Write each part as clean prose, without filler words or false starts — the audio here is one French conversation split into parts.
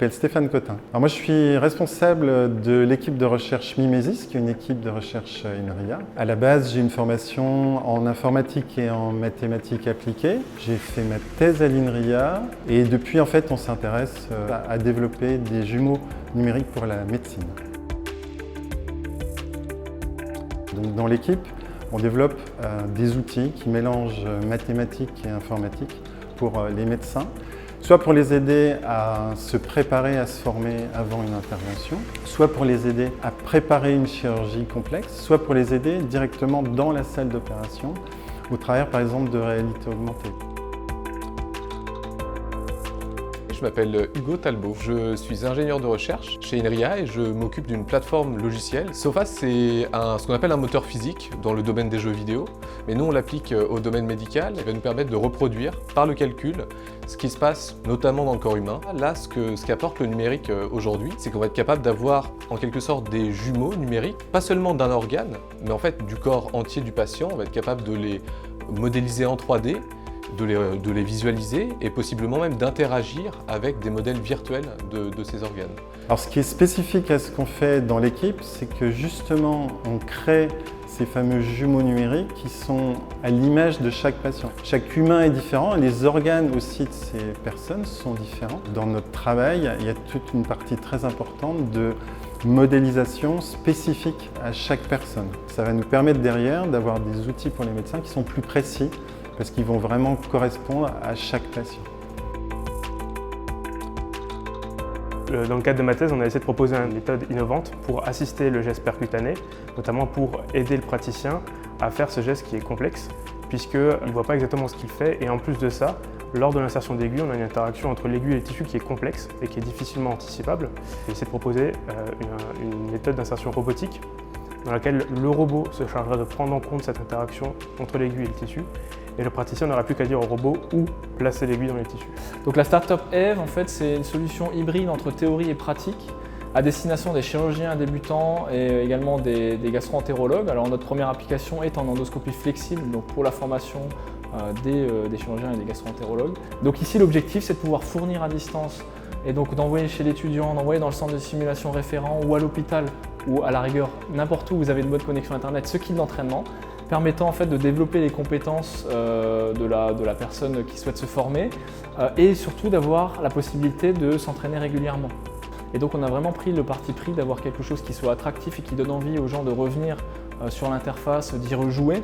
m'appelle Stéphane Cotin. Alors moi, je suis responsable de l'équipe de recherche Mimesis, qui est une équipe de recherche INRIA. À la base, j'ai une formation en informatique et en mathématiques appliquées. J'ai fait ma thèse à l'INRIA et depuis, en fait, on s'intéresse à développer des jumeaux numériques pour la médecine. Donc, dans l'équipe, on développe des outils qui mélangent mathématiques et informatique pour les médecins, soit pour les aider à se préparer, à se former avant une intervention, soit pour les aider à préparer une chirurgie complexe, soit pour les aider directement dans la salle d'opération, au travers par exemple de réalité augmentée. Je m'appelle Hugo Talbot, je suis ingénieur de recherche chez INRIA et je m'occupe d'une plateforme logicielle. Sophas, c'est ce qu'on appelle un moteur physique dans le domaine des jeux vidéo, mais nous on l'applique au domaine médical et va nous permettre de reproduire par le calcul ce qui se passe notamment dans le corps humain. Là, ce qu'apporte le numérique aujourd'hui, c'est qu'on va être capable d'avoir en quelque sorte des jumeaux numériques, pas seulement d'un organe, mais en fait du corps entier du patient. On va être capable de les modéliser en 3D, de les visualiser et possiblement même d'interagir avec des modèles virtuels de ces organes. Alors ce qui est spécifique à ce qu'on fait dans l'équipe, c'est que justement on crée ces fameux jumeaux numériques qui sont à l'image de chaque patient. Chaque humain est différent et les organes aussi de ces personnes sont différents. Dans notre travail, il y a toute une partie très importante de modélisation spécifique à chaque personne. Ça va nous permettre derrière d'avoir des outils pour les médecins qui sont plus précis parce qu'ils vont vraiment correspondre à chaque patient. Dans le cadre de ma thèse, on a essayé de proposer une méthode innovante pour assister le geste percutané, notamment pour aider le praticien à faire ce geste qui est complexe, puisqu'il ne voit pas exactement ce qu'il fait. Et en plus de ça, lors de l'insertion d'aiguille, on a une interaction entre l'aiguille et le tissu qui est complexe et qui est difficilement anticipable. J'ai essayé de proposer une méthode d'insertion robotique dans laquelle le robot se chargera de prendre en compte cette interaction entre l'aiguille et le tissu, et le praticien n'aura plus qu'à dire au robot où placer l'aiguille dans les tissus. Donc la startup Eve, en fait, c'est une solution hybride entre théorie et pratique à destination des chirurgiens débutants et également des gastro-entérologues. Alors notre première application est en endoscopie flexible, donc pour la formation des chirurgiens et des gastro-entérologues. Donc ici l'objectif c'est de pouvoir fournir à distance et donc d'envoyer chez l'étudiant, d'envoyer dans le centre de simulation référent ou à l'hôpital ou à la rigueur n'importe où vous avez une bonne connexion internet ce kit d'entraînement permettant en fait de développer les compétences de la personne qui souhaite se former et surtout d'avoir la possibilité de s'entraîner régulièrement. Et donc on a vraiment pris le parti pris d'avoir quelque chose qui soit attractif et qui donne envie aux gens de revenir sur l'interface, d'y rejouer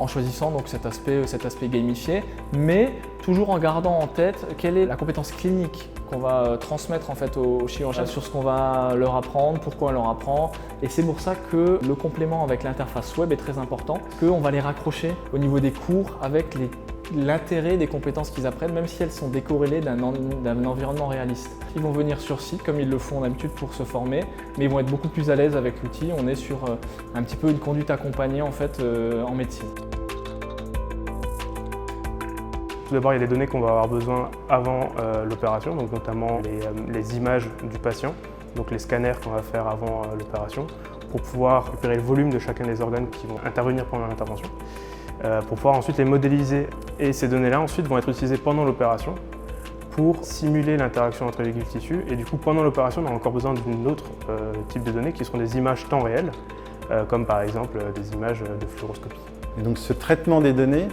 en choisissant donc cet aspect gamifié, mais toujours en gardant en tête quelle est la compétence clinique qu'on va transmettre en fait aux chirurgiens sur ce qu'on va leur apprendre, pourquoi on leur apprend. Et c'est pour ça que le complément avec l'interface web est très important, qu'on va les raccrocher au niveau des cours avec l'intérêt des compétences qu'ils apprennent, même si elles sont décorrélées d'un environnement réaliste. Ils vont venir sur site comme ils le font d'habitude pour se former, mais ils vont être beaucoup plus à l'aise avec l'outil. On est sur un petit peu une conduite accompagnée en fait en médecine. Tout d'abord, il y a des données qu'on va avoir besoin avant l'opération, donc notamment les images du patient, donc les scanners qu'on va faire avant l'opération, pour pouvoir récupérer le volume de chacun des organes qui vont intervenir pendant l'intervention, pour pouvoir ensuite les modéliser. Et ces données-là ensuite vont être utilisées pendant l'opération pour simuler l'interaction entre l'aiguille et le tissu. Et du coup, pendant l'opération, on a encore besoin d'un autre type de données qui seront des images temps réel, comme par exemple des images de fluoroscopie. Et donc ce traitement des données,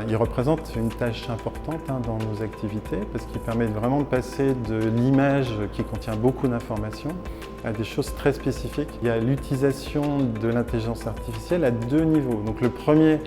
il représente une tâche importante dans nos activités parce qu'il permet vraiment de passer de l'image qui contient beaucoup d'informations à des choses très spécifiques. Il y a l'utilisation de l'intelligence artificielle à deux niveaux. Donc le premier,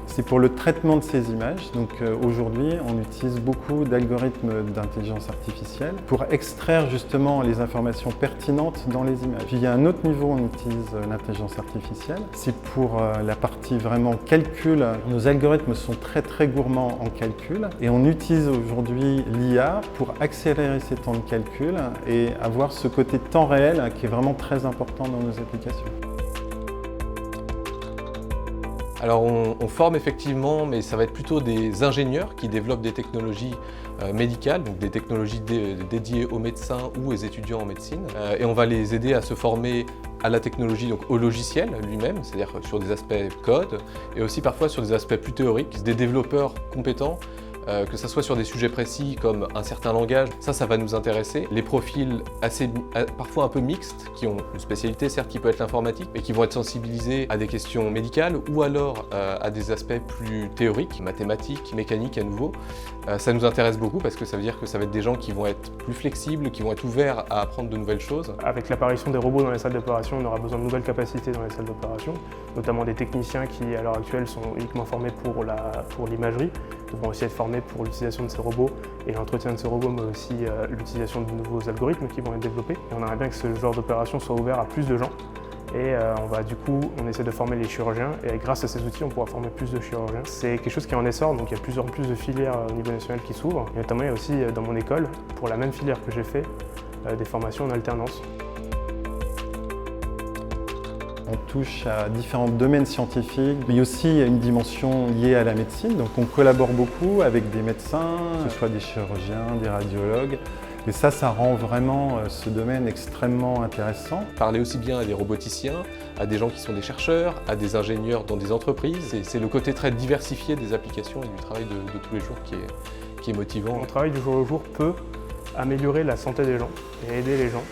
c'est pour le traitement de ces images. Donc aujourd'hui, on utilise beaucoup d'algorithmes d'intelligence artificielle pour extraire justement les informations pertinentes dans les images. Puis il y a un autre niveau où on utilise l'intelligence artificielle. C'est pour la partie vraiment calcul. Nos algorithmes sont très gourmands en calcul et on utilise aujourd'hui l'IA pour accélérer ces temps de calcul et avoir ce côté temps réel qui est vraiment très important dans nos applications. Alors on forme effectivement, mais ça va être plutôt des ingénieurs qui développent des technologies médicales, donc des technologies dédiées aux médecins ou aux étudiants en médecine. Et on va les aider à se former à la technologie, donc au logiciel lui-même, c'est-à-dire sur des aspects code, et aussi parfois sur des aspects plus théoriques. Des développeurs compétents que ce soit sur des sujets précis comme un certain langage, ça va nous intéresser. Les profils parfois un peu mixtes, qui ont une spécialité certes qui peut être l'informatique, mais qui vont être sensibilisés à des questions médicales ou alors à des aspects plus théoriques, mathématiques, mécaniques à nouveau. Ça nous intéresse beaucoup parce que ça veut dire que ça va être des gens qui vont être plus flexibles, qui vont être ouverts à apprendre de nouvelles choses. Avec l'apparition des robots dans les salles d'opération, on aura besoin de nouvelles capacités dans les salles d'opération, notamment des techniciens qui, à l'heure actuelle, sont uniquement formés pour l'imagerie, devront aussi être formés pour l'utilisation de ces robots et l'entretien de ces robots, mais aussi l'utilisation de nouveaux algorithmes qui vont être développés. Et on aimerait bien que ce genre d'opération soit ouvert à plus de gens. Et on essaie de former les chirurgiens et grâce à ces outils, on pourra former plus de chirurgiens. C'est quelque chose qui est en essor, donc il y a de plus en plus de filières au niveau national qui s'ouvrent. Et notamment, il y a aussi dans mon école, pour la même filière que j'ai fait, des formations en alternance. On touche à différents domaines scientifiques, mais aussi à une dimension liée à la médecine. Donc on collabore beaucoup avec des médecins, que ce soit des chirurgiens, des radiologues. Et ça rend vraiment ce domaine extrêmement intéressant. Parler aussi bien à des roboticiens, à des gens qui sont des chercheurs, à des ingénieurs dans des entreprises. C'est le côté très diversifié des applications et du travail de tous les jours qui est motivant. Mon travail du jour au jour peut améliorer la santé des gens et aider les gens.